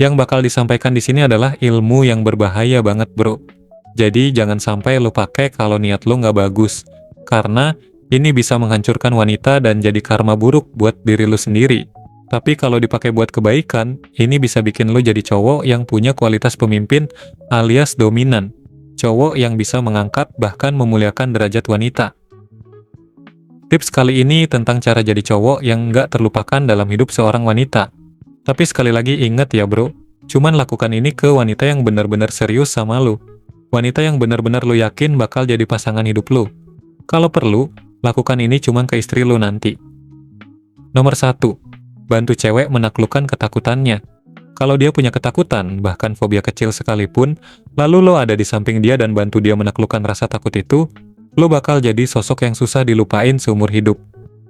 Yang bakal disampaikan di sini adalah ilmu yang berbahaya banget, bro. Jadi jangan sampai lo pakai kalau niat lo nggak bagus. Karena ini bisa menghancurkan wanita dan jadi karma buruk buat diri lo sendiri. Tapi kalau dipakai buat kebaikan, ini bisa bikin lo jadi cowok yang punya kualitas pemimpin alias dominan. Cowok yang bisa mengangkat bahkan memuliakan derajat wanita. Tips kali ini tentang cara jadi cowok yang nggak terlupakan dalam hidup seorang wanita. Tapi sekali lagi ingat ya bro, cuman lakukan ini ke wanita yang benar-benar serius sama lo. Wanita yang benar-benar lo yakin bakal jadi pasangan hidup lo. Kalau perlu, lakukan ini cuman ke istri lo nanti. Nomor 1. Bantu cewek menaklukkan ketakutannya. Kalau dia punya ketakutan, bahkan fobia kecil sekalipun, lalu lo ada di samping dia dan bantu dia menaklukkan rasa takut itu, lo bakal jadi sosok yang susah dilupain seumur hidup.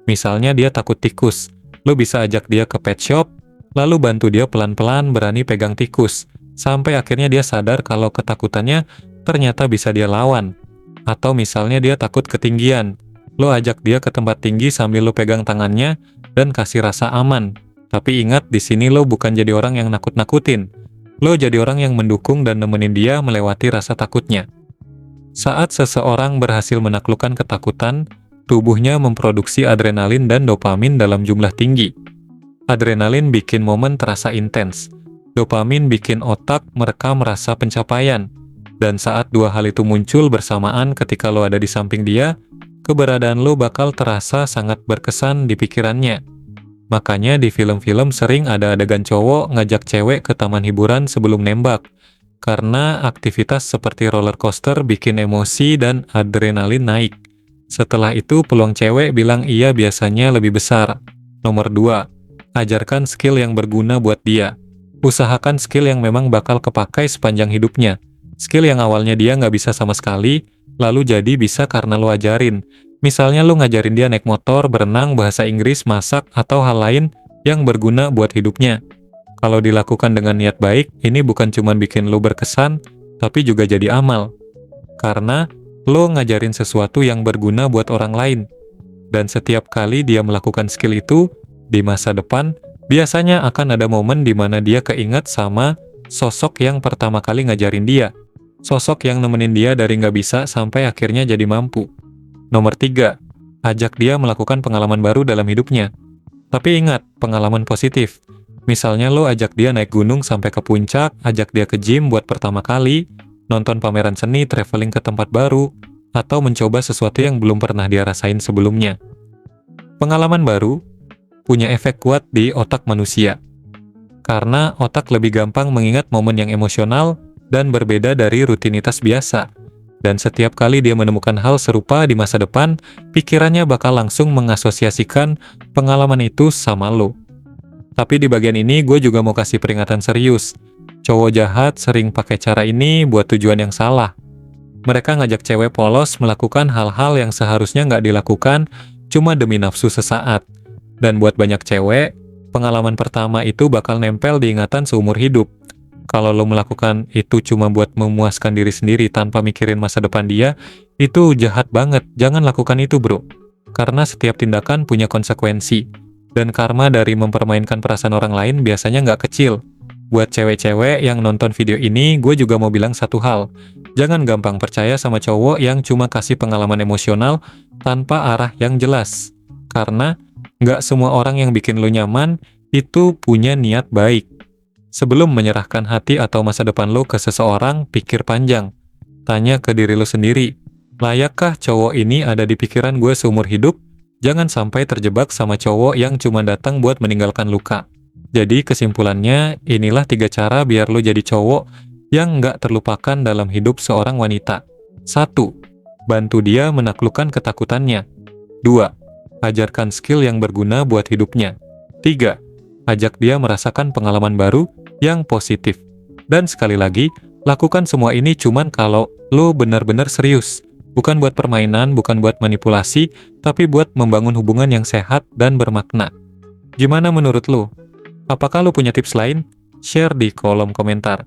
Misalnya dia takut tikus, lo bisa ajak dia ke pet shop, lalu bantu dia pelan-pelan berani pegang tikus, sampai akhirnya dia sadar kalau ketakutannya ternyata bisa dia lawan. Atau misalnya dia takut ketinggian, lo ajak dia ke tempat tinggi sambil lo pegang tangannya, dan kasih rasa aman. Tapi ingat, di sini lo bukan jadi orang yang nakut-nakutin. Lo jadi orang yang mendukung dan nemenin dia melewati rasa takutnya. Saat seseorang berhasil menaklukkan ketakutan, tubuhnya memproduksi adrenalin dan dopamin dalam jumlah tinggi. Adrenalin bikin momen terasa intens. Dopamin bikin otak merekam rasa pencapaian. Dan saat dua hal itu muncul bersamaan ketika lo ada di samping dia, keberadaan lo bakal terasa sangat berkesan di pikirannya. Makanya di film-film sering ada adegan cowok ngajak cewek ke taman hiburan sebelum nembak. Karena aktivitas seperti roller coaster bikin emosi dan adrenalin naik. Setelah itu peluang cewek bilang iya biasanya lebih besar. Nomor 2. Ajarkan skill yang berguna buat dia. Usahakan skill yang memang bakal kepakai sepanjang hidupnya. Skill yang awalnya dia nggak bisa sama sekali, lalu jadi bisa karena lo ajarin. Misalnya lo ngajarin dia naik motor, berenang, bahasa Inggris, masak, atau hal lain yang berguna buat hidupnya. Kalau dilakukan dengan niat baik, ini bukan cuma bikin lo berkesan, tapi juga jadi amal. Karena lo ngajarin sesuatu yang berguna buat orang lain. Dan setiap kali dia melakukan skill itu, di masa depan, biasanya akan ada momen di mana dia keinget sama sosok yang pertama kali ngajarin dia. Sosok yang nemenin dia dari nggak bisa sampai akhirnya jadi mampu. Nomor 3. Ajak dia melakukan pengalaman baru dalam hidupnya. Tapi ingat, pengalaman positif. Misalnya lo ajak dia naik gunung sampai ke puncak, ajak dia ke gym buat pertama kali, nonton pameran seni, traveling ke tempat baru, atau mencoba sesuatu yang belum pernah dia rasain sebelumnya. Pengalaman baru punya efek kuat di otak manusia. Karena otak lebih gampang mengingat momen yang emosional dan berbeda dari rutinitas biasa. Dan setiap kali dia menemukan hal serupa di masa depan, pikirannya bakal langsung mengasosiasikan pengalaman itu sama lo. Tapi di bagian ini gue juga mau kasih peringatan serius. Cowok jahat sering pakai cara ini buat tujuan yang salah. Mereka ngajak cewek polos melakukan hal-hal yang seharusnya nggak dilakukan cuma demi nafsu sesaat. Dan buat banyak cewek, pengalaman pertama itu bakal nempel di ingatan seumur hidup. Kalau lo melakukan itu cuma buat memuaskan diri sendiri tanpa mikirin masa depan dia, itu jahat banget. Jangan lakukan itu bro. Karena setiap tindakan punya konsekuensi. Dan karma dari mempermainkan perasaan orang lain biasanya nggak kecil. Buat cewek-cewek yang nonton video ini, gue juga mau bilang satu hal. Jangan gampang percaya sama cowok yang cuma kasih pengalaman emosional tanpa arah yang jelas. Karena nggak semua orang yang bikin lo nyaman itu punya niat baik. Sebelum menyerahkan hati atau masa depan lo ke seseorang, pikir panjang. Tanya ke diri lo sendiri, layakkah cowok ini ada di pikiran gue seumur hidup? Jangan sampai terjebak sama cowok yang cuma datang buat meninggalkan luka. Jadi kesimpulannya, inilah 3 cara biar lo jadi cowok yang nggak terlupakan dalam hidup seorang wanita. 1. Bantu dia menaklukkan ketakutannya. 2. Ajarkan skill yang berguna buat hidupnya. 3. Ajak dia merasakan pengalaman baru yang positif. Dan sekali lagi, lakukan semua ini cuman kalau lo benar-benar serius. Bukan buat permainan, bukan buat manipulasi, tapi buat membangun hubungan yang sehat dan bermakna. Gimana menurut lo? Apakah lo punya tips lain? Share di kolom komentar.